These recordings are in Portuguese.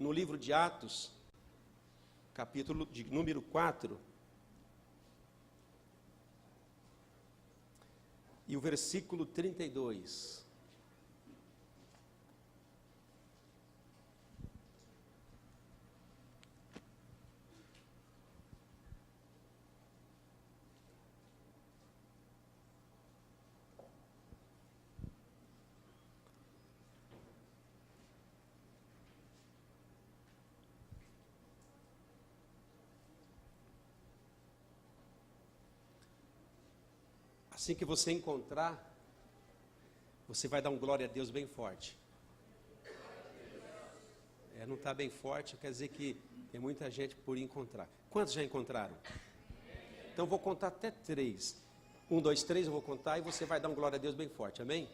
no livro de Atos, capítulo de número 4, e o versículo 32. Assim que você encontrar, você vai dar um glória a Deus bem forte. Não está bem forte, quer dizer que tem muita gente por encontrar. Quantos já encontraram? Então vou contar até 3. 1, 2, 3 eu vou contar e você vai dar um glória a Deus bem forte, amém?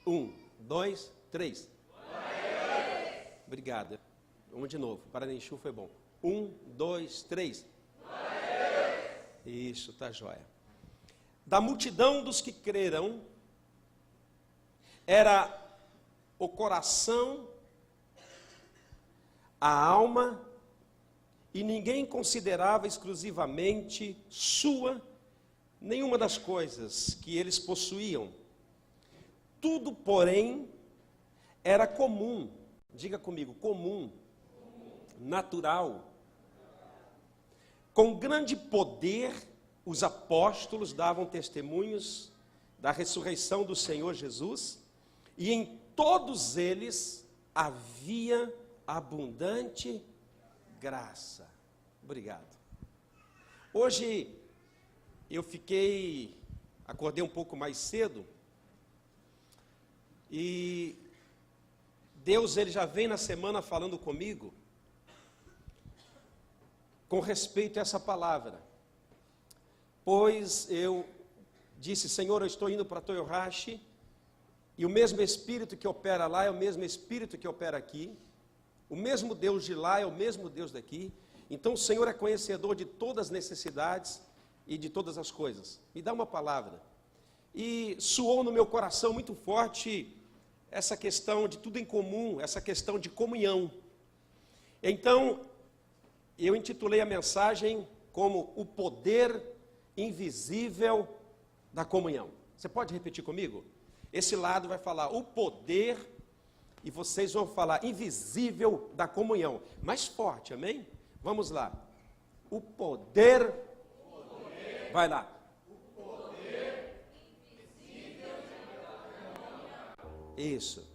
1, 2, 3. Obrigado. Vamos de novo, Paraninchu foi bom. 1, 2, 3. Isso, tá jóia. Da multidão dos que creram, era o coração, a alma, e ninguém considerava exclusivamente sua nenhuma das coisas que eles possuíam. Tudo, porém, era comum. Diga comigo, comum, natural. Com grande poder, os apóstolos davam testemunhos da ressurreição do Senhor Jesus, e em todos eles havia abundante graça. Obrigado. Hoje eu acordei um pouco mais cedo, e Deus ele já vem na semana falando comigo com respeito a essa palavra. Pois eu disse, Senhor, eu estou indo para Toyohashi, e o mesmo Espírito que opera lá é o mesmo Espírito que opera aqui, o mesmo Deus de lá é o mesmo Deus daqui, então o Senhor é conhecedor de todas as necessidades e de todas as coisas. Me dá uma palavra. E soou no meu coração muito forte essa questão de tudo em comum, essa questão de comunhão. Então, eu intitulei a mensagem como o poder invisível da comunhão. Você pode repetir comigo? Esse lado vai falar o poder e vocês vão falar invisível da comunhão. Mais forte, amém? Vamos lá. O poder. Vai lá. O poder invisível da comunhão. Isso.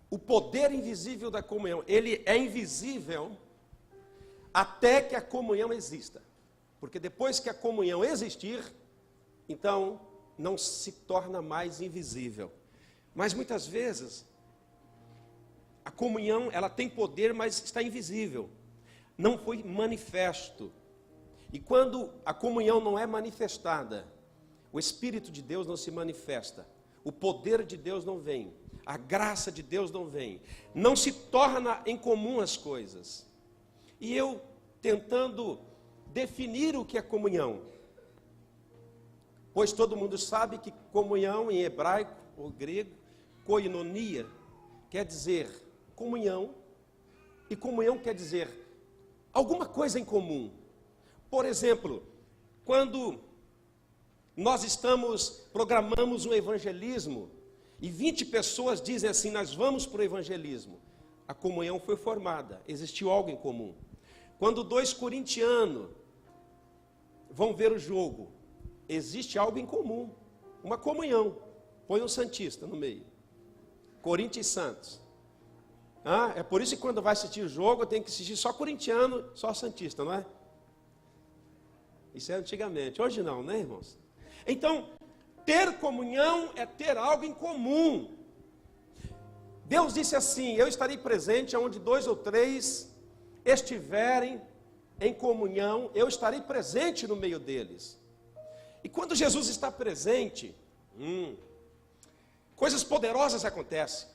O poder invisível da comunhão. Ele é invisível até que a comunhão exista. Porque depois que a comunhão existir, então não se torna mais invisível. Mas muitas vezes, a comunhão ela tem poder, mas está invisível. Não foi manifesto. E quando a comunhão não é manifestada, o Espírito de Deus não se manifesta. O poder de Deus não vem. A graça de Deus não vem. Não se torna em comum as coisas. E eu tentando definir o que é comunhão, pois todo mundo sabe que comunhão em hebraico ou grego, koinonia, quer dizer comunhão, e comunhão quer dizer alguma coisa em comum. Por exemplo, quando nós programamos um evangelismo, e 20 pessoas dizem assim, nós vamos para o evangelismo, a comunhão foi formada, existiu algo em comum. Quando 2 corintianos vão ver o jogo, existe algo em comum, uma comunhão. Põe um santista no meio. Corinthians e Santos. É por isso que quando vai assistir o jogo, tem que assistir só corintiano, só santista, não é? Isso é antigamente, hoje não, né, irmãos? Então, ter comunhão é ter algo em comum. Deus disse assim, eu estarei presente onde 2 ou 3 estiverem em comunhão, eu estarei presente no meio deles. E quando Jesus está presente, coisas poderosas acontecem.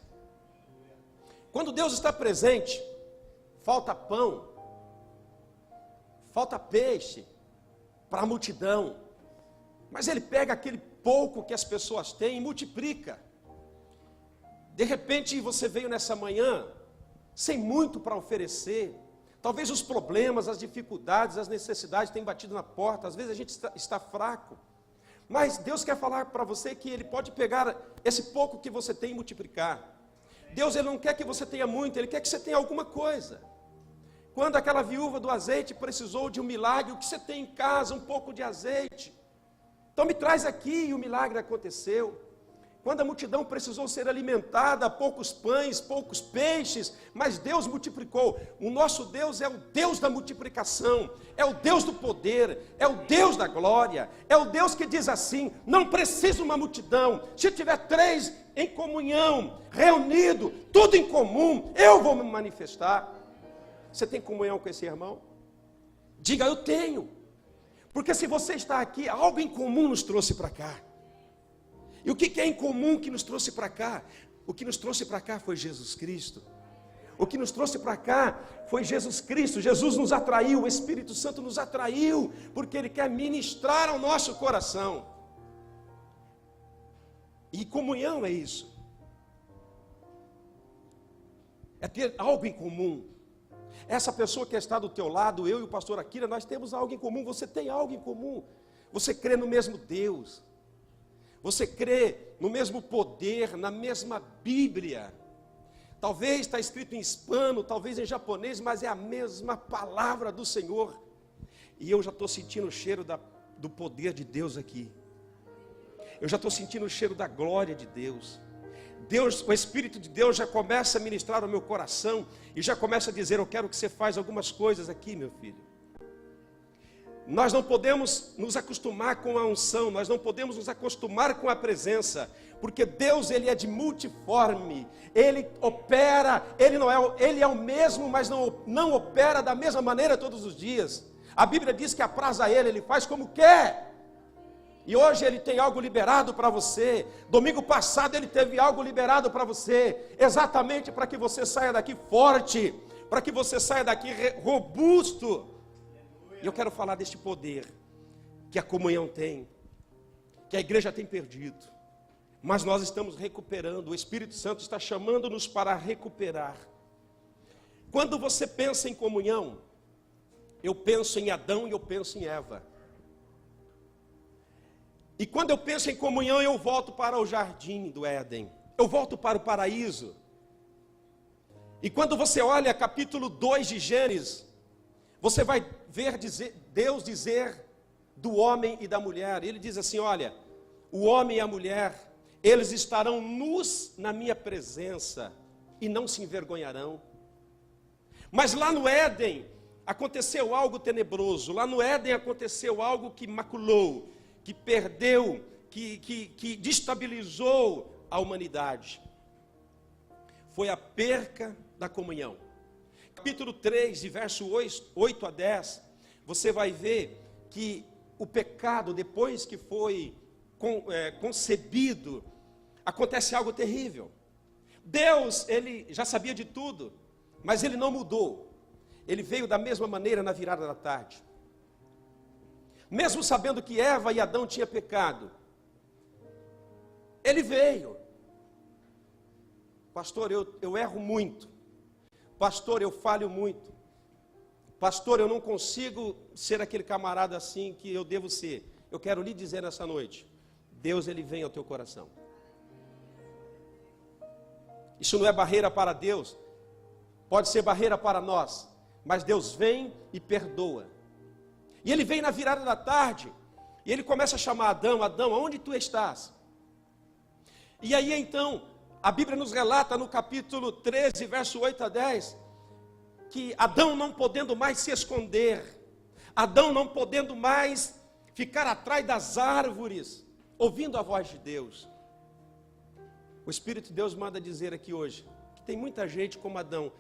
Quando Deus está presente, falta pão, falta peixe para a multidão, mas Ele pega aquele pouco que as pessoas têm e multiplica. De repente você veio nessa manhã sem muito para oferecer. Talvez os problemas, as dificuldades, as necessidades tenham batido na porta. Às vezes a gente está fraco. Mas Deus quer falar para você que Ele pode pegar esse pouco que você tem e multiplicar. Deus, Ele não quer que você tenha muito, Ele quer que você tenha alguma coisa. Quando aquela viúva do azeite precisou de um milagre, o que você tem em casa? Um pouco de azeite. Então me traz aqui, e o milagre aconteceu. Quando a multidão precisou ser alimentada, poucos pães, poucos peixes, mas Deus multiplicou. O nosso Deus é o Deus da multiplicação, é o Deus do poder, é o Deus da glória, é o Deus que diz assim: não precisa uma multidão, se tiver 3 em comunhão, reunido, tudo em comum, eu vou me manifestar. Você tem comunhão com esse irmão? Diga: eu tenho. Porque se você está aqui, algo em comum nos trouxe para cá. E o que é em comum que nos trouxe para cá? O que nos trouxe para cá foi Jesus Cristo. O que nos trouxe para cá foi Jesus Cristo. Jesus nos atraiu, o Espírito Santo nos atraiu, porque Ele quer ministrar ao nosso coração. E comunhão é isso. É ter algo em comum. Essa pessoa que está do teu lado, eu e o pastor Akira, nós temos algo em comum. Você tem algo em comum. Você crê no mesmo Deus. Você crê no mesmo poder, na mesma Bíblia. Talvez está escrito em hispano, talvez em japonês, mas é a mesma palavra do Senhor. E eu já estou sentindo o cheiro do poder de Deus aqui. Eu já estou sentindo o cheiro da glória de Deus. O Espírito de Deus já começa a ministrar ao meu coração e já começa a dizer: eu quero que você faça algumas coisas aqui, meu filho. Nós não podemos nos acostumar com a unção, nós não podemos nos acostumar com a presença, porque Deus, Ele é de multiforme, Ele opera, Ele é o mesmo, mas não opera da mesma maneira todos os dias. A Bíblia diz que apraz a Ele faz como quer. E hoje Ele tem algo liberado para você. Domingo passado Ele teve algo liberado para você, exatamente para que você saia daqui forte, para que você saia daqui robusto. E eu quero falar deste poder que a comunhão tem, que a igreja tem perdido, mas nós estamos recuperando. O Espírito Santo está chamando-nos para recuperar. Quando você pensa em comunhão, eu penso em Adão e eu penso em Eva. E quando eu penso em comunhão, eu volto para o jardim do Éden, eu volto para o paraíso. E quando você olha capítulo 2 de Gênesis, você vai ver Deus dizer do homem e da mulher. Ele diz assim: olha, o homem e a mulher, eles estarão nus na minha presença e não se envergonharão. Mas lá no Éden aconteceu algo tenebroso. Lá no Éden aconteceu algo que maculou, que perdeu, que destabilizou a humanidade. Foi a perca da comunhão. Capítulo 3, de verso 8 a 10, você vai ver que o pecado, depois que foi concebido, acontece algo terrível. Deus, Ele já sabia de tudo, mas Ele não mudou. Ele veio da mesma maneira na virada da tarde. Mesmo sabendo que Eva e Adão tinham pecado, Ele veio. Pastor, eu erro muito. Pastor, eu falho muito. Pastor, eu não consigo ser aquele camarada assim que eu devo ser. Eu quero lhe dizer nessa noite: Deus, Ele vem ao teu coração. Isso não é barreira para Deus, pode ser barreira para nós, mas Deus vem e perdoa. E Ele vem na virada da tarde, e Ele começa a chamar Adão: Adão, aonde tu estás? E aí então, a Bíblia nos relata no capítulo 13, verso 8 a 10, que Adão não podendo mais se esconder, Adão não podendo mais ficar atrás das árvores, ouvindo a voz de Deus. O Espírito de Deus manda dizer aqui hoje, que tem muita gente como Adão,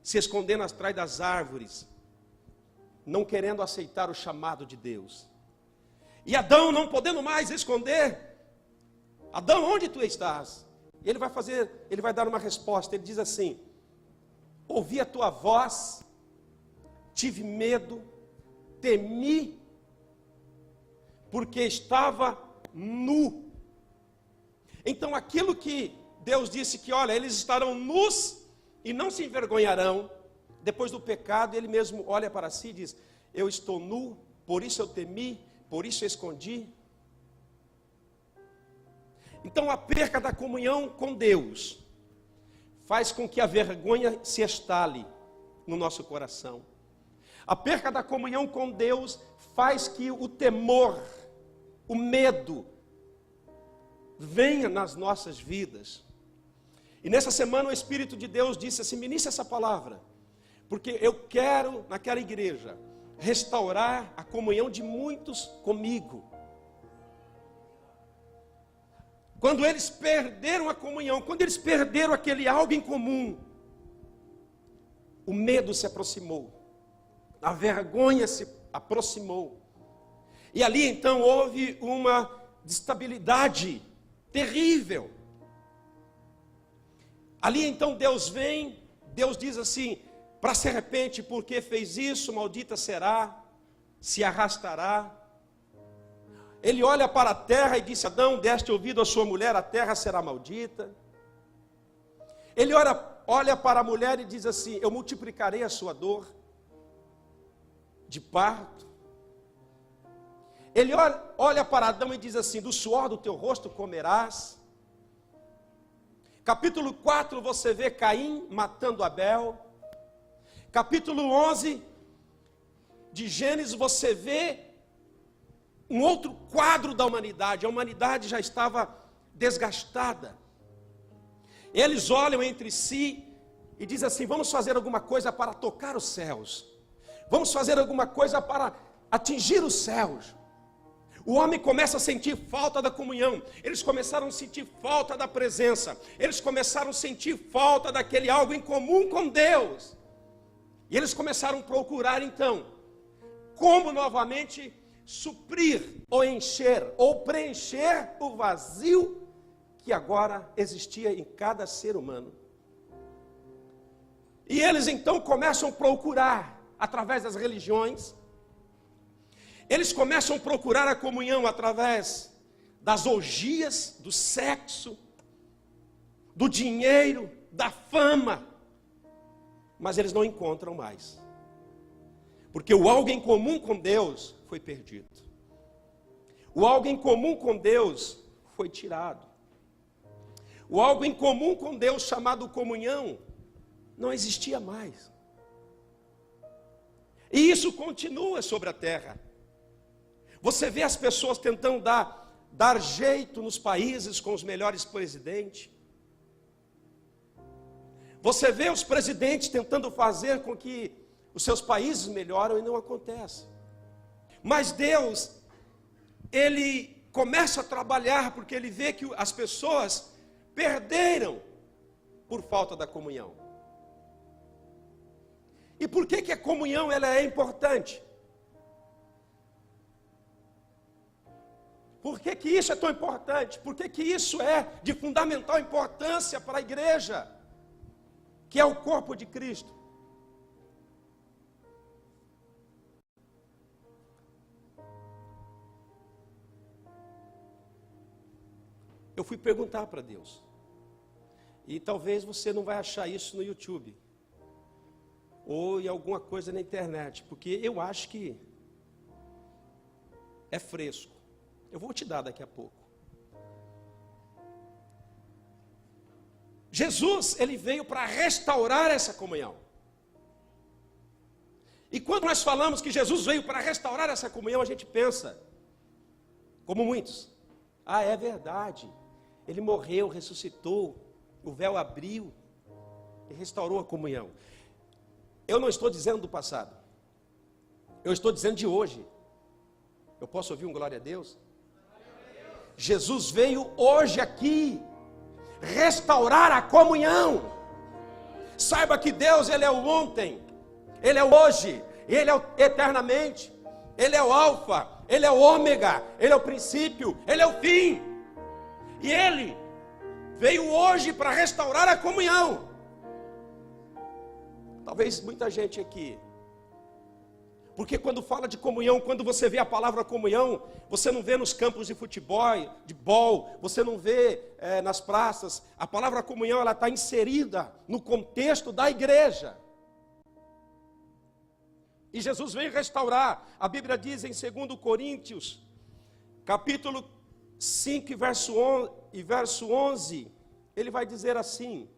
se escondendo atrás das árvores, não querendo aceitar o chamado de Deus. E Adão não podendo mais esconder: Adão, onde tu estás? E ele vai dar uma resposta. Ele diz assim: ouvi a tua voz, tive medo, temi, porque estava nu. Então aquilo que Deus disse que, olha, eles estarão nus e não se envergonharão. Depois do pecado, ele mesmo olha para si e diz: eu estou nu, por isso eu temi, por isso eu escondi. Então a perca da comunhão com Deus faz com que a vergonha se instale no nosso coração. A perca da comunhão com Deus faz que o temor, o medo, venha nas nossas vidas. E nessa semana o Espírito de Deus disse assim: ministre essa palavra, porque eu quero, naquela igreja, restaurar a comunhão de muitos comigo. Quando eles perderam a comunhão, quando eles perderam aquele algo em comum, o medo se aproximou, a vergonha se aproximou, e ali então houve uma instabilidade terrível. Ali então Deus vem, Deus diz assim para se arrepende, porque fez isso, maldita será, se arrastará. Ele olha para a terra e disse: Adão, deste ouvido à sua mulher, a terra será maldita. Ele olha para a mulher e diz assim: eu multiplicarei a sua dor de parto. Ele olha para Adão e diz assim: do suor do teu rosto comerás. Capítulo 4 você vê Caim matando Abel. Capítulo 11 de Gênesis você vê um outro quadro da humanidade. A humanidade já estava desgastada. Eles olham entre si e dizem assim: vamos fazer alguma coisa para tocar os céus. Vamos fazer alguma coisa para atingir os céus. O homem começa a sentir falta da comunhão. Eles começaram a sentir falta da presença. Eles começaram a sentir falta daquele algo em comum com Deus. E eles começaram a procurar então como novamente suprir ou encher ou preencher o vazio que agora existia em cada ser humano. E eles então começam a procurar através das religiões. Eles começam a procurar a comunhão através das orgias, do sexo, do dinheiro, da fama. Mas eles não encontram mais. Porque o algo em comum com Deus foi perdido. O algo em comum com Deus foi tirado. O algo em comum com Deus chamado comunhão não existia mais. E isso continua sobre a terra. Você vê as pessoas tentando dar jeito nos países com os melhores presidentes. Você vê os presidentes tentando fazer com que os seus países melhoram e não acontece. Mas Deus, Ele começa a trabalhar porque Ele vê que as pessoas perderam por falta da comunhão. E por que a comunhão ela é importante? Por que isso é tão importante? Por que isso é de fundamental importância para a igreja, que é o corpo de Cristo? Eu fui perguntar para Deus, e talvez você não vai achar isso no YouTube, ou em alguma coisa na internet, porque eu acho que é fresco. Eu vou te dar daqui a pouco. Jesus, Ele veio para restaurar essa comunhão. E quando nós falamos que Jesus veio para restaurar essa comunhão, a gente pensa, como muitos: ah, é verdade, Ele morreu, ressuscitou, o véu abriu e restaurou a comunhão. Eu não estou dizendo do passado, eu estou dizendo de hoje. Eu posso ouvir um glória a Deus? Jesus veio hoje aqui restaurar a comunhão. Saiba que Deus, Ele é o ontem, Ele é o hoje, Ele é o eternamente. Ele é o alfa, Ele é o ômega, Ele é o princípio, Ele é o fim. E Ele veio hoje para restaurar a comunhão. Talvez muita gente aqui Porque quando fala de comunhão, quando você vê a palavra comunhão, você não vê nos campos de futebol, você não vê nas praças. A palavra comunhão, ela está inserida no contexto da igreja. E Jesus veio restaurar. A Bíblia diz em 2 Coríntios, capítulo 5, verso 11, ele vai dizer assim.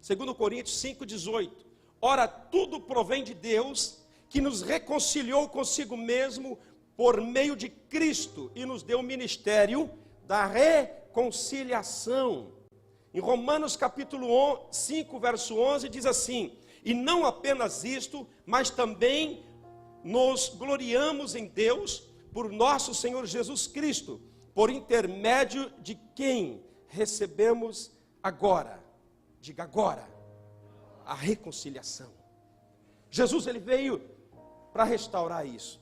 2 Coríntios 5,18. Ora, tudo provém de Deus, que nos reconciliou consigo mesmo por meio de Cristo e nos deu o ministério da reconciliação. Em Romanos capítulo 5, verso 11, diz assim: e não apenas isto, mas também nos gloriamos em Deus por nosso Senhor Jesus Cristo, por intermédio de quem recebemos agora, diga agora, a reconciliação. Jesus, ele veio para restaurar isso.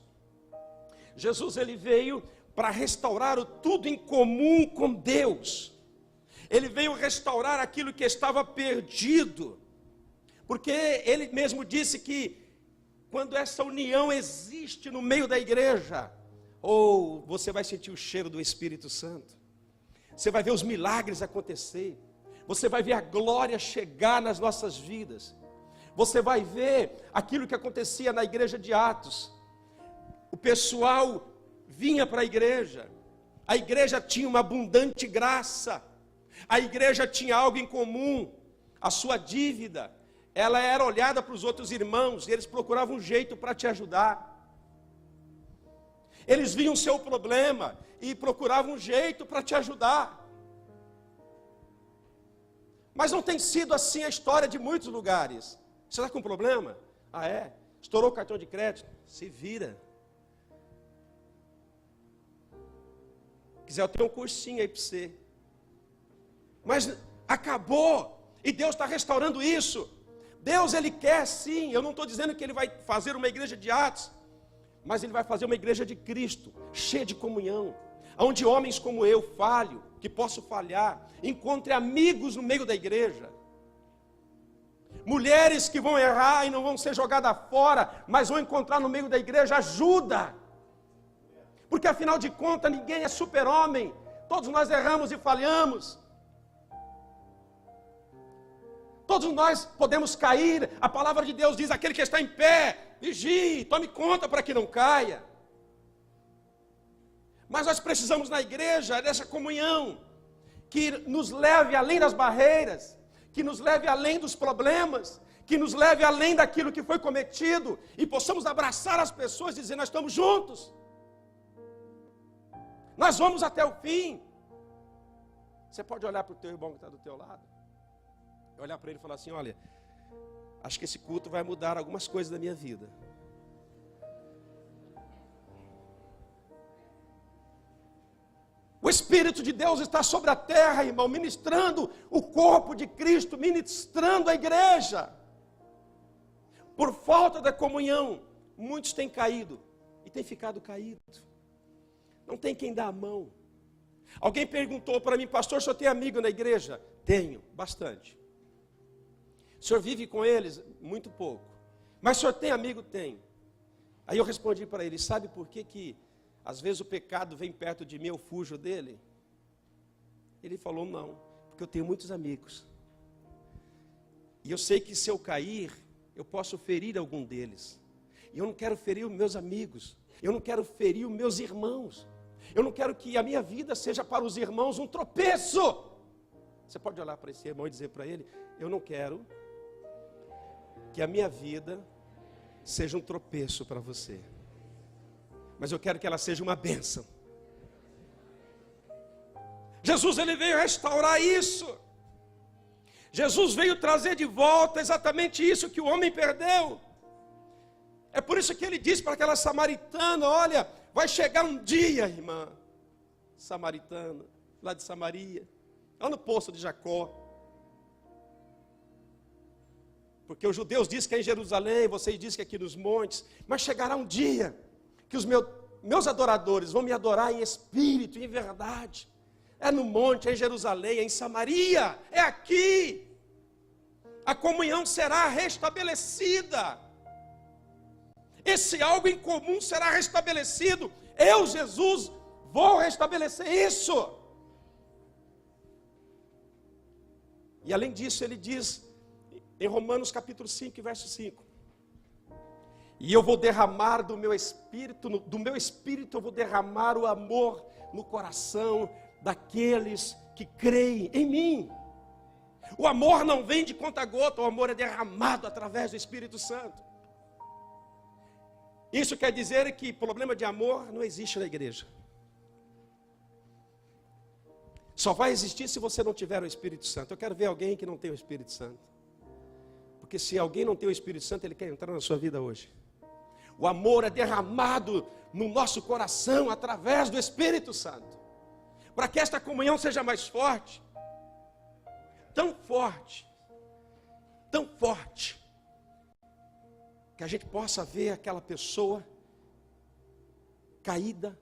Jesus, ele veio para restaurar o tudo em comum com Deus. Ele veio restaurar aquilo que estava perdido, porque ele mesmo disse que quando essa união existe no meio da igreja, você vai sentir o cheiro do Espírito Santo, você vai ver os milagres acontecer, você vai ver a glória chegar nas nossas vidas, você vai ver aquilo que acontecia na igreja de Atos. O pessoal vinha para a igreja tinha uma abundante graça, a igreja tinha algo em comum, a sua dívida, ela era olhada para os outros irmãos, e eles procuravam um jeito para te ajudar. Eles viam o seu problema e procuravam um jeito para te ajudar. Mas não tem sido assim a história de muitos lugares. Você está com problema? Ah, é? Estourou o cartão de crédito? Se vira. Quiser, eu tenho um cursinho aí para você. Mas acabou. E Deus está restaurando isso. Deus, ele quer sim. Eu não estou dizendo que ele vai fazer uma igreja de Atos, mas ele vai fazer uma igreja de Cristo, cheia de comunhão, onde homens como eu falho, que posso falhar, encontre amigos no meio da igreja, mulheres que vão errar e não vão ser jogadas fora, mas vão encontrar no meio da igreja ajuda, porque afinal de contas ninguém é super-homem, todos nós erramos e falhamos, todos nós podemos cair. A palavra de Deus diz: aquele que está em pé, vigie, tome conta para que não caia. Mas nós precisamos na igreja dessa comunhão, que nos leve além das barreiras, que nos leve além dos problemas, que nos leve além daquilo que foi cometido, e possamos abraçar as pessoas e dizer: nós estamos juntos, nós vamos até o fim. Você pode olhar para o teu irmão que está do teu lado, olhar para ele e falar assim: olha, acho que esse culto vai mudar algumas coisas da minha vida. O Espírito de Deus está sobre a terra, irmão, ministrando o corpo de Cristo, ministrando a igreja. Por falta da comunhão, muitos têm caído e têm ficado caídos. Não tem quem dá a mão. Alguém perguntou para mim: pastor, o senhor tem amigo na igreja? Tenho, bastante. O senhor vive com eles? Muito pouco. Mas o senhor tem amigo? Tenho. Aí eu respondi para ele: sabe por que às vezes o pecado vem perto de mim, eu fujo dele? Ele falou: não, porque eu tenho muitos amigos. E eu sei que se eu cair, eu posso ferir algum deles. E eu não quero ferir os meus amigos. Eu não quero ferir os meus irmãos. Eu não quero que a minha vida seja para os irmãos um tropeço. Você pode olhar para esse irmão e dizer para ele: eu não quero que a minha vida seja um tropeço para você, mas eu quero que ela seja uma bênção. Jesus, ele veio restaurar isso. Jesus veio trazer de volta exatamente isso que o homem perdeu. É por isso que ele disse para aquela samaritana: olha, vai chegar um dia, irmã samaritana, lá de Samaria, lá no poço de Jacó. Porque os judeus dizem que é em Jerusalém, vocês dizem que é aqui nos montes, mas chegará um dia que os meus adoradores vão me adorar em espírito e em verdade. É no monte, é em Jerusalém, é em Samaria, é aqui. a comunhão será restabelecida. Esse algo em comum será restabelecido. Eu, Jesus, vou restabelecer isso. E além disso, ele diz em Romanos capítulo 5, verso 5: e eu vou derramar do meu espírito eu vou derramar o amor no coração daqueles que creem em mim. O amor não vem de conta-gota, o amor é derramado através do Espírito Santo. Isso quer dizer que problema de amor não existe na igreja. Só vai existir se você não tiver o Espírito Santo. Eu quero ver alguém que não tem o Espírito Santo. Porque se alguém não tem o Espírito Santo, ele quer entrar na sua vida hoje. O amor é derramado no nosso coração através do Espírito Santo. Para que esta comunhão seja mais forte. Tão forte. Tão forte. Que a gente possa ver aquela pessoa caída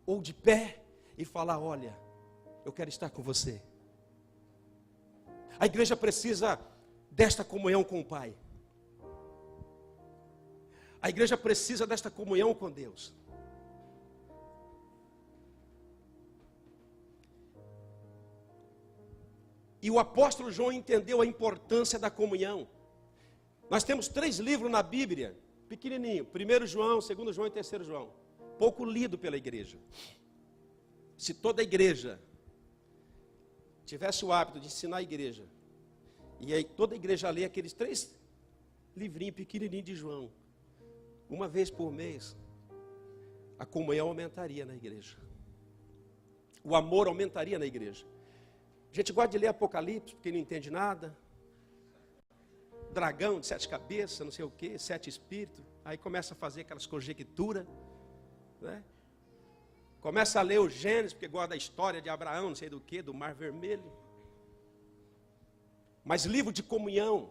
ou de pé e falar: olha, eu quero estar com você. A igreja precisa desta comunhão com o Pai. A igreja precisa desta comunhão com Deus. E o apóstolo João entendeu a importância da comunhão. Nós temos 3 livros na Bíblia, pequenininho: 1 João, 2 João e 3 João. Pouco lido pela igreja. Se toda a igreja tivesse o hábito de ensinar a igreja, e aí toda a igreja lê aqueles 3 livrinhos pequenininhos de João, uma vez por mês, a comunhão aumentaria na igreja. O amor aumentaria na igreja. A gente gosta de ler Apocalipse, porque não entende nada. Dragão de 7 cabeças, não sei o que, 7 espíritos. Aí começa a fazer aquelas conjecturas, né? Começa a ler o Gênesis, porque gosta da história de Abraão, não sei do que, do Mar Vermelho. Mas livro de comunhão,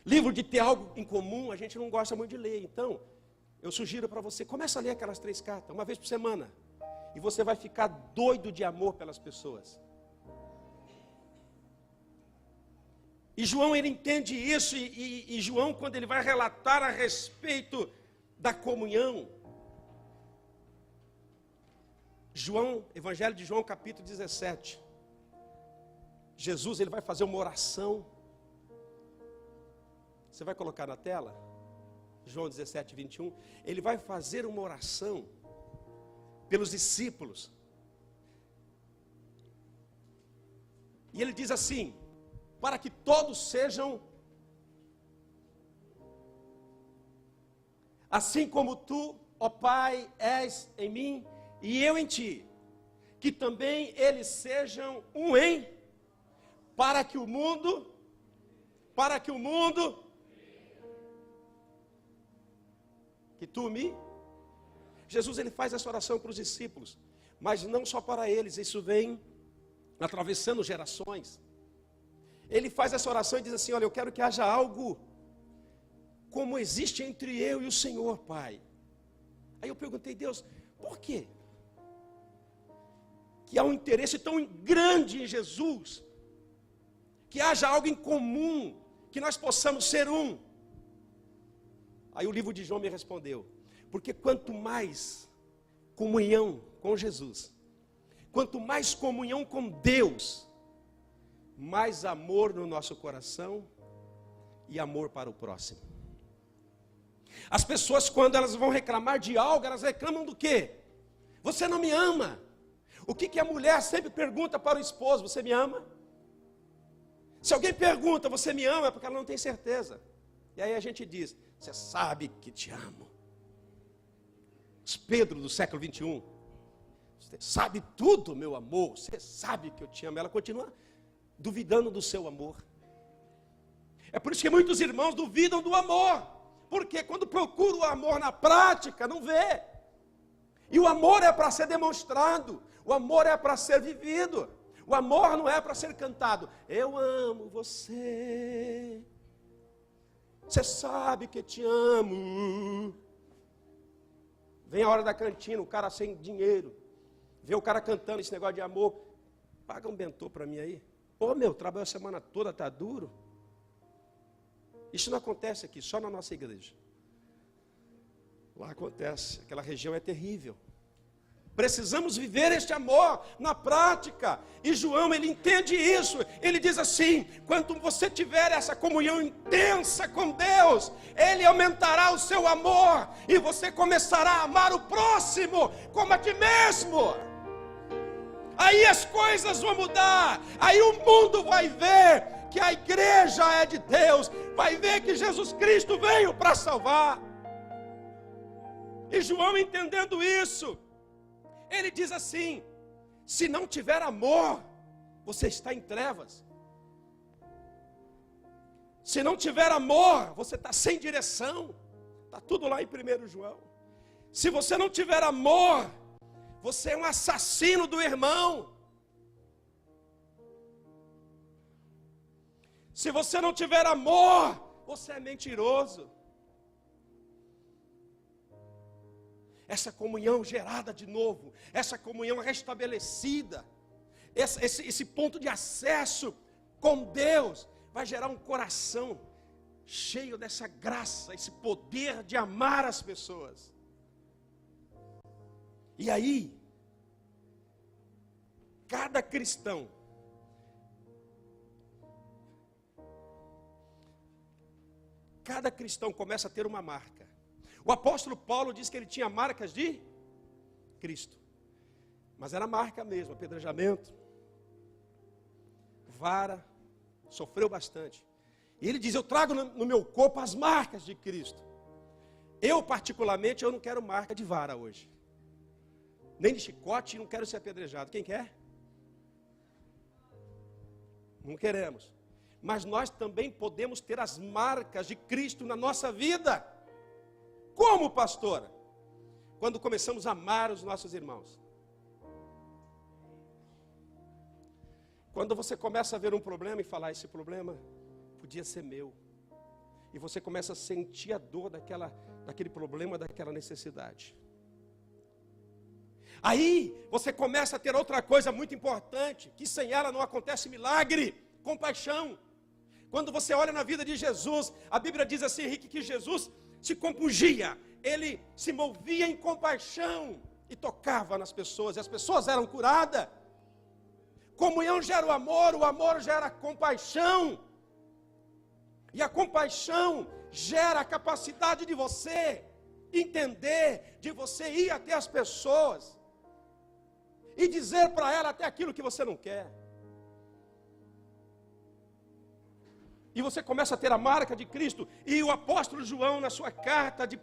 livro de ter algo em comum, a gente não gosta muito de ler. Então, eu sugiro para você, começa a ler aquelas 3 cartas, uma vez por semana. E você vai ficar doido de amor pelas pessoas. E João, ele entende isso, e João, quando ele vai relatar a respeito da comunhão, João, Evangelho de João, capítulo 17, Jesus, ele vai fazer uma oração. Você vai colocar na tela? João 17, 21. Ele vai fazer uma oração pelos discípulos. E ele diz assim: para que todos sejam assim como tu, ó Pai, és em mim e eu em ti, que também eles sejam um em, para que o mundo, que tu me, Jesus, ele faz essa oração para os discípulos, mas não só para eles, isso vem atravessando gerações. Ele faz essa oração e diz assim: olha, eu quero que haja algo como existe entre eu e o Senhor, Pai. Aí eu perguntei: Deus, por quê? Que há um interesse tão grande em Jesus, que haja algo em comum, que nós possamos ser um. Aí o livro de João me respondeu: porque quanto mais comunhão com Jesus, quanto mais comunhão com Deus, mais amor no nosso coração e amor para o próximo. As pessoas, quando elas vão reclamar de algo, elas reclamam do quê? Você não me ama. O que a mulher sempre pergunta para o esposo: você me ama? Se alguém pergunta, você me ama, é porque ela não tem certeza. E aí a gente diz: você sabe que te amo. Os Pedro do século 21, você sabe tudo, meu amor, você sabe que eu te amo. Ela continua duvidando do seu amor. É por isso que muitos irmãos duvidam do amor, porque quando procura o amor na prática, não vê. E o amor é para ser demonstrado, o amor é para ser vivido, o amor não é para ser cantado. Eu amo você, você sabe que te amo. Vem a hora da cantina, o cara sem dinheiro, vê o cara cantando esse negócio de amor: paga um bentô para mim aí. Ô meu, trabalho a semana toda, tá duro. Isso não acontece aqui, só na nossa igreja. Lá acontece, aquela região é terrível. Precisamos viver este amor na prática. E João, ele entende isso. Ele diz assim: quando você tiver essa comunhão intensa com Deus, Ele aumentará o seu amor, e você começará a amar o próximo como a ti mesmo. Aí as coisas vão mudar. Aí o mundo vai ver que a igreja é de Deus, vai ver que Jesus Cristo veio para salvar. E João, entendendo isso, ele diz assim: se não tiver amor, você está em trevas. Se não tiver amor, você está sem direção. Está tudo lá em 1 João. Se você não tiver amor, você é um assassino do irmão. Se você não tiver amor, você é mentiroso. Essa comunhão gerada de novo, essa comunhão restabelecida, esse ponto de acesso com Deus, vai gerar um coração cheio dessa graça, esse poder de amar as pessoas. E aí, cada cristão começa a ter uma marca. O apóstolo Paulo diz que ele tinha marcas de Cristo. Mas era marca mesmo, apedrejamento, vara, sofreu bastante. E ele diz: eu trago no meu corpo as marcas de Cristo. Eu particularmente, eu não quero marca de vara hoje. Nem de chicote, não quero ser apedrejado. Quem quer? Não queremos. Mas nós também podemos ter as marcas de Cristo na nossa vida. Como, pastora? Quando começamos a amar os nossos irmãos. Quando você começa a ver um problema e falar: esse problema podia ser meu. E você começa a sentir a dor daquele problema, daquela necessidade. Aí você começa a ter outra coisa muito importante, que sem ela não acontece milagre: compaixão. Quando você olha na vida de Jesus, a Bíblia diz assim, Henrique, que Jesus se compungia, ele se movia em compaixão e tocava nas pessoas, e as pessoas eram curadas. Comunhão gera o amor gera a compaixão, e a compaixão gera a capacidade de você entender, de você ir até as pessoas e dizer para ela até aquilo que você não quer. E você começa a ter a marca de Cristo. E o apóstolo João, na sua carta de 1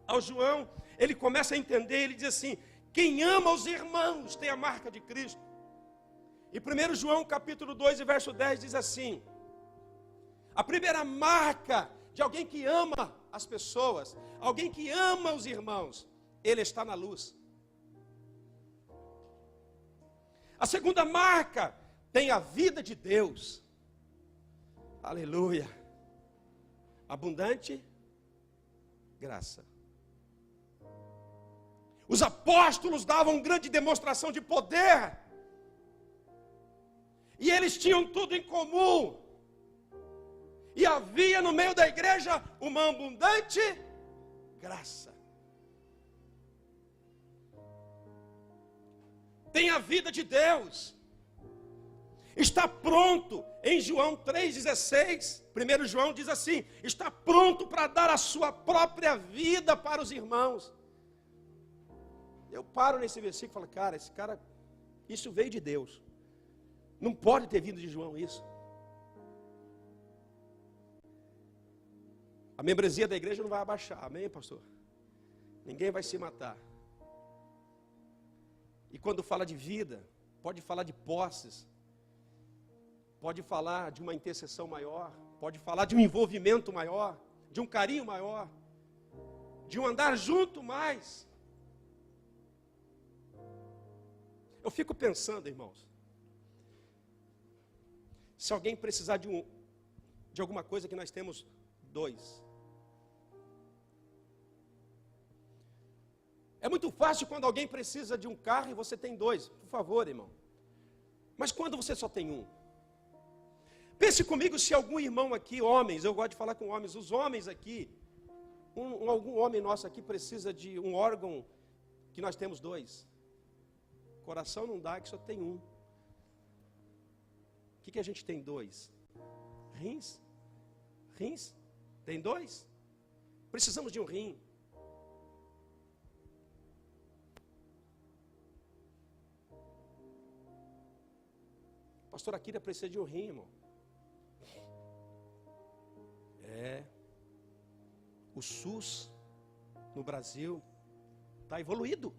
ao João, ele começa a entender, ele diz assim: quem ama os irmãos tem a marca de Cristo. E 1 João capítulo 2 e verso 10 diz assim: a primeira marca de alguém que ama as pessoas, alguém que ama os irmãos, ele está na luz. A segunda marca tem a vida de Deus. Aleluia. Abundante graça. Os apóstolos davam grande demonstração de poder. E eles tinham tudo em comum. E havia no meio da igreja uma abundante graça. Tem a vida de Deus. Está pronto, em João 3,16, 1 João diz assim: está pronto para dar a sua própria vida para os irmãos. Eu paro nesse versículo e falo: cara, esse cara, isso veio de Deus. Não pode ter vindo de João isso. A membresia da igreja não vai abaixar, amém, pastor? Ninguém vai se matar. E quando fala de vida, pode falar de posses, pode falar de uma intercessão maior, pode falar de um envolvimento maior, de um carinho maior, de um andar junto mais. Eu fico pensando, irmãos, se alguém precisar de alguma coisa, que nós temos dois. É muito fácil quando alguém precisa de um carro e você tem dois, por favor, irmão. Mas quando você só tem um? Pense comigo se algum irmão aqui, homens, eu gosto de falar com homens, os homens aqui, algum homem nosso aqui precisa de um órgão que nós temos dois. Coração não dá, que só tem um. O que a gente tem dois? Rins? Rins? Tem dois? Precisamos de um rim. Pastor Akira precisa de um rim, irmão. O SUS no Brasil está evoluído.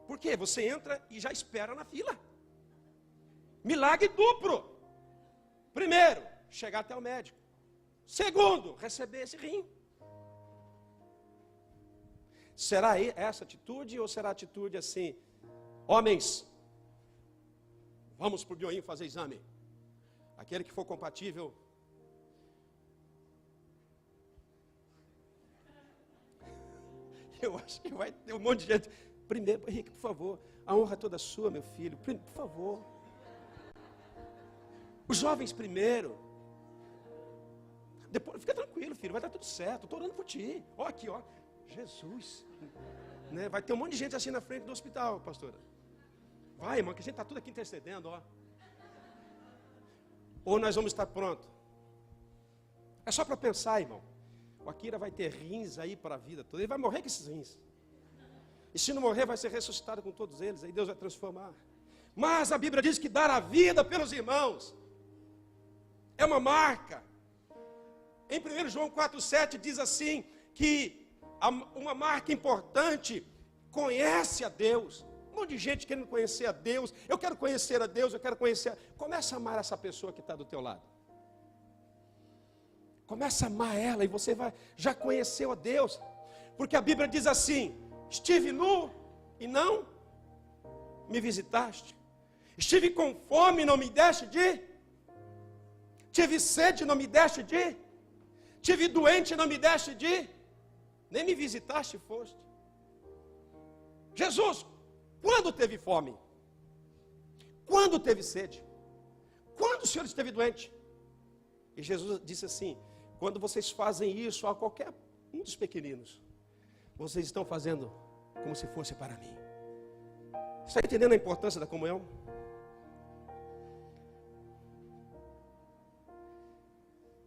Por quê? Você entra e já espera na fila. Milagre duplo. Primeiro, chegar até o médico. Segundo, receber esse rim. Será essa atitude ou será atitude assim? Homens, vamos para o Bioim fazer exame. Aquele que for compatível. Eu acho que vai ter um monte de gente. Primeiro, Henrique, por favor, a honra é toda sua, meu filho. Por favor. Os jovens primeiro. Depois, fica tranquilo, filho, vai dar tudo certo. Estou orando por ti. Ó, aqui, ó. Jesus. Né? Vai ter um monte de gente assim na frente do hospital, pastora. Vai, irmão, que a gente está tudo aqui intercedendo, ó. Ou nós vamos estar prontos. É só para pensar, irmão. O Akira vai ter rins aí para a vida toda. Ele vai morrer com esses rins. E se não morrer, vai ser ressuscitado com todos eles. Aí Deus vai transformar. Mas a Bíblia diz que dar a vida pelos irmãos é uma marca. Em 1 João 4,7 diz assim, que uma marca importante conhece a Deus. Um monte de gente querendo conhecer a Deus. Eu quero conhecer a Deus, eu quero conhecer. Começa a amar essa pessoa que está do teu lado. Começa a amar ela e você já conheceu a Deus. Porque a Bíblia diz assim, estive nu e não me visitaste. Estive com fome e não me deste de ir. Tive sede e não me deste de ir. Tive doente e não me deste de ir. Nem me visitaste foste. Jesus, quando teve fome? Quando teve sede? Quando o Senhor esteve doente? E Jesus disse assim, quando vocês fazem isso a qualquer um dos pequeninos, vocês estão fazendo como se fosse para mim. Está entendendo a importância da comunhão?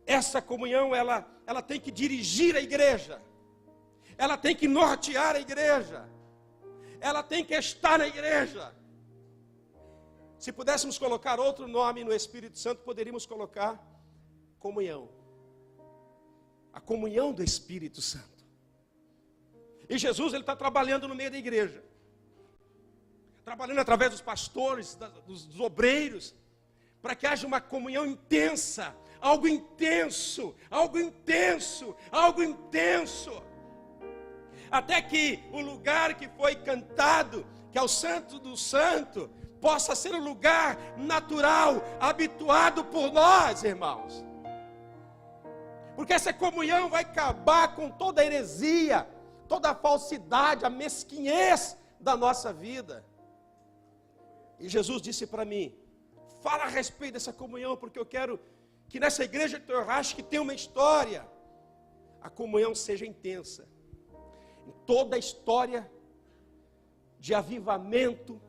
Essa comunhão, ela tem que dirigir a igreja. Ela tem que nortear a igreja. Ela tem que estar na igreja. Se pudéssemos colocar outro nome no Espírito Santo, poderíamos colocar comunhão. A comunhão do Espírito Santo. E Jesus, ele está trabalhando no meio da igreja. Trabalhando através dos pastores, dos obreiros, para que haja uma comunhão intensa, algo intenso, algo intenso, algo intenso. Até que o lugar que foi cantado, que é o Santo do Santo, possa ser um lugar natural, habituado por nós, irmãos. Porque essa comunhão vai acabar com toda a heresia, toda a falsidade, a mesquinhez da nossa vida. E Jesus disse para mim, fala a respeito dessa comunhão, porque eu quero que nessa igreja que eu acho que tem uma história, a comunhão seja intensa. Em toda a história de avivamento,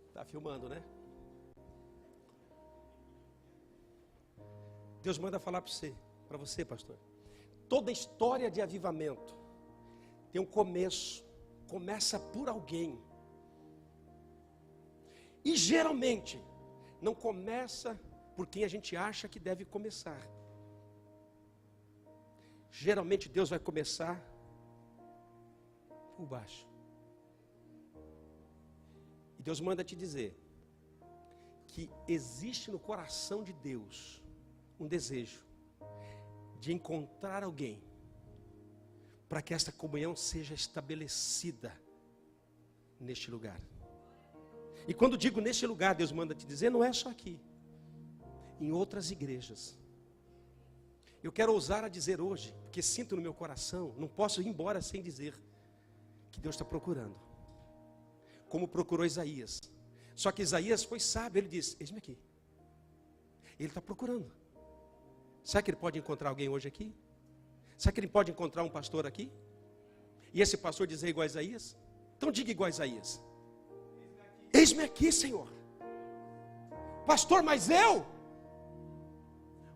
está filmando, né? Deus manda falar para você, pastor. Toda história de avivamento tem um começo, começa por alguém. E geralmente não começa por quem a gente acha que deve começar. Geralmente Deus vai começar por baixo. E Deus manda te dizer que existe no coração de Deus um desejo de encontrar alguém para que essa comunhão seja estabelecida neste lugar. E quando digo neste lugar, Deus manda te dizer, não é só aqui, em outras igrejas. Eu quero ousar a dizer hoje, porque sinto no meu coração, não posso ir embora sem dizer que Deus está procurando, como procurou Isaías. Só que Isaías foi sábio, ele disse, eis-me aqui. Ele está procurando. Será que ele pode encontrar alguém hoje aqui? Será que ele pode encontrar um pastor aqui? E esse pastor dizer igual a Isaías? Então diga igual a Isaías. Eis-me aqui, Senhor. Pastor, mas eu?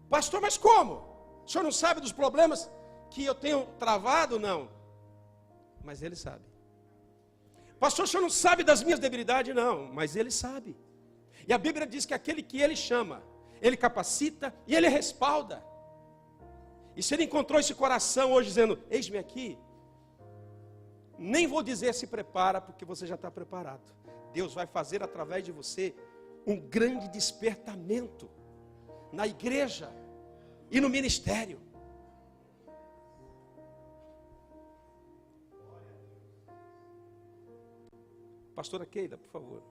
Pastor, mas como? O senhor não sabe dos problemas que eu tenho travado? Não. Mas ele sabe. Pastor, o senhor não sabe das minhas debilidades? Não. Mas ele sabe. E a Bíblia diz que aquele que ele chama, ele capacita e ele respalda. E se ele encontrou esse coração hoje dizendo, eis-me aqui, nem vou dizer se prepara, porque você já está preparado. Deus vai fazer através de você um grande despertamento na igreja e no ministério. Pastora Keila, por favor.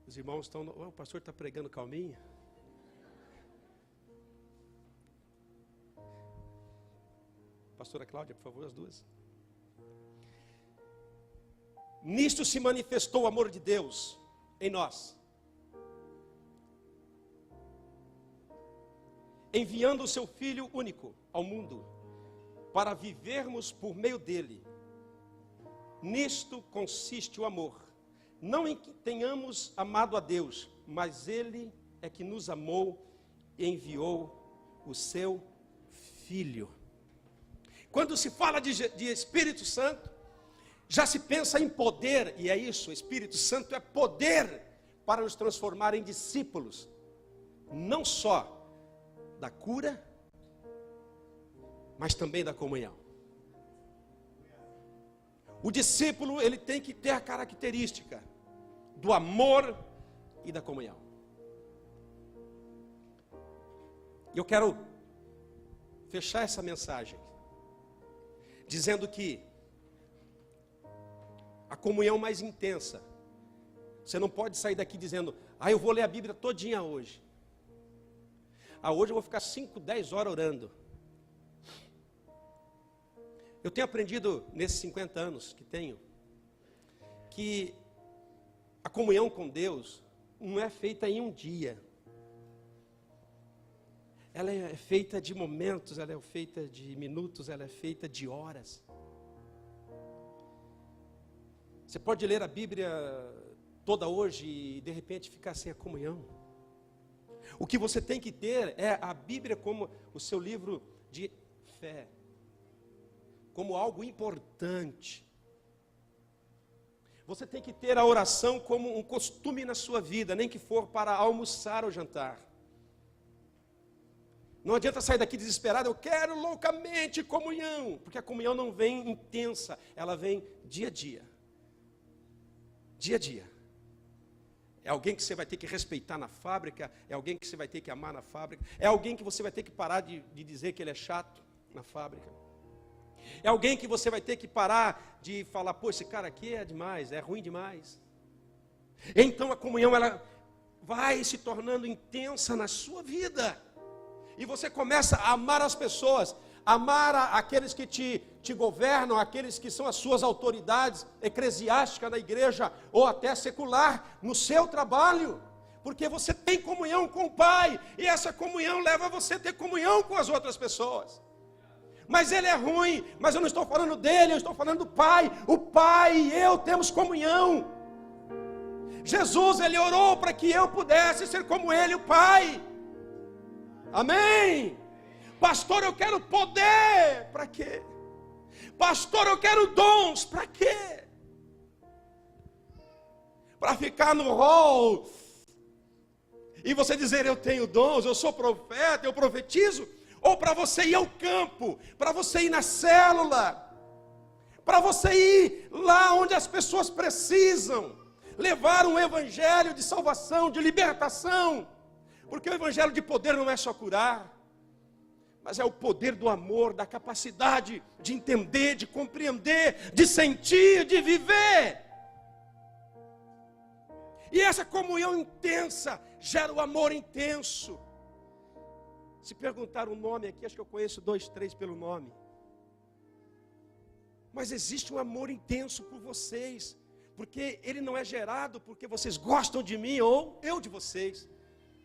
Os irmãos estão... O pastor está pregando calminho. Pastora Cláudia, por favor, as duas. Nisto se manifestou o amor de Deus em nós, enviando o seu Filho único ao mundo, para vivermos por meio dele. Nisto consiste o amor, não em que tenhamos amado a Deus, mas ele é que nos amou e enviou o seu Filho. Quando se fala de Espírito Santo, já se pensa em poder, e é isso, o Espírito Santo é poder para nos transformar em discípulos, não só da cura, mas também da comunhão. O discípulo, ele tem que ter a característica do amor e da comunhão. E eu quero fechar essa mensagem dizendo que a comunhão mais intensa, você não pode sair daqui dizendo, eu vou ler a Bíblia todinha hoje. Hoje eu vou ficar 5, 10 horas orando. Eu tenho aprendido nesses 50 anos que tenho, que a comunhão com Deus não é feita em um dia. Ela é feita de momentos, ela é feita de minutos, ela é feita de horas. Você pode ler a Bíblia toda hoje e de repente ficar sem a comunhão. O que você tem que ter é a Bíblia como o seu livro de fé, como algo importante. Você tem que ter a oração como um costume na sua vida, nem que for para almoçar ou jantar. Não adianta sair daqui desesperado, eu quero loucamente comunhão, porque a comunhão não vem intensa, ela vem dia a dia. Dia a dia. É alguém que você vai ter que respeitar na fábrica, é alguém que você vai ter que amar na fábrica, é alguém que você vai ter que parar de dizer que ele é chato na fábrica. É alguém que você vai ter que parar de falar, pô, esse cara aqui é demais, é ruim demais. Então a comunhão, ela vai se tornando intensa na sua vida. E você começa a amar as pessoas, amar aqueles que te governam, aqueles que são as suas autoridades eclesiásticas na igreja, ou até secular, no seu trabalho. Porque você tem comunhão com o Pai, e essa comunhão leva você a ter comunhão com as outras pessoas. Mas ele é ruim, mas eu não estou falando dele, eu estou falando do Pai. O Pai e eu temos comunhão. Jesus, ele orou para que eu pudesse ser como ele, o Pai. Amém? Pastor, eu quero poder, para quê? Pastor, eu quero dons, para quê? Para ficar no hall e você dizer, eu tenho dons, eu sou profeta, eu profetizo? Ou para você ir ao campo, para você ir na célula, para você ir lá onde as pessoas precisam, levar um evangelho de salvação, de libertação, porque o evangelho de poder não é só curar, mas é o poder do amor, da capacidade de entender, de compreender, de sentir, de viver. E essa comunhão intensa gera o amor intenso. Se perguntar o nome aqui, acho que eu conheço 2, 3 pelo nome. Mas existe um amor intenso por vocês, porque ele não é gerado porque vocês gostam de mim ou eu de vocês,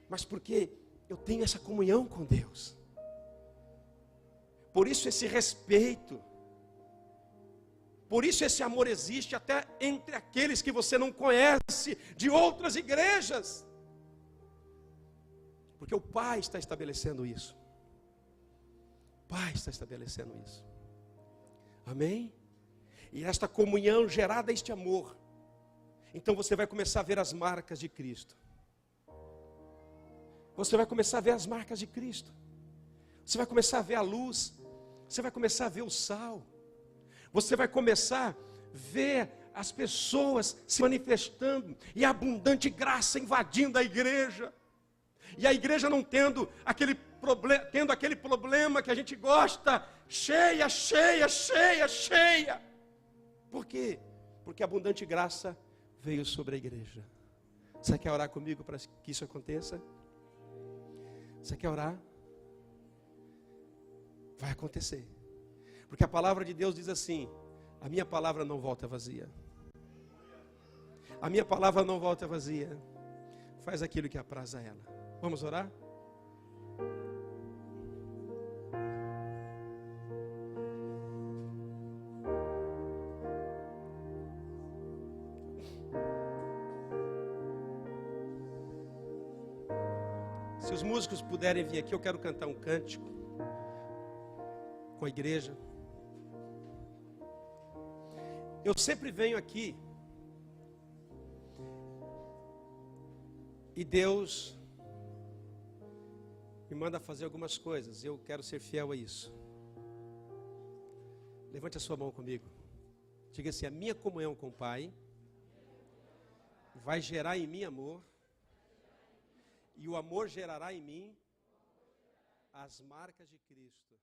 mas porque eu tenho essa comunhão com Deus. Por isso esse respeito, por isso esse amor existe até entre aqueles que você não conhece de outras igrejas. Porque o Pai está estabelecendo isso. O Pai está estabelecendo isso. Amém? E esta comunhão gerada este amor. Então você vai começar a ver as marcas de Cristo. Você vai começar a ver as marcas de Cristo. Você vai começar a ver a luz. Você vai começar a ver o sal. Você vai começar a ver as pessoas se manifestando e a abundante graça invadindo a igreja. E a igreja não tendo aquele problema que a gente gosta, cheia, cheia, cheia, cheia. Por quê? Porque a abundante graça veio sobre a igreja. Você quer orar comigo para que isso aconteça? Você quer orar? Vai acontecer. Porque a palavra de Deus diz assim: a minha palavra não volta vazia. A minha palavra não volta vazia. Faz aquilo que apraz a ela. Vamos orar? Se os músicos puderem vir aqui, eu quero cantar um cântico com a igreja. Eu sempre venho aqui e Deus me manda fazer algumas coisas. Eu quero ser fiel a isso. Levante a sua mão comigo. Diga assim: a minha comunhão com o Pai vai gerar em mim amor, e o amor gerará em mim as marcas de Cristo.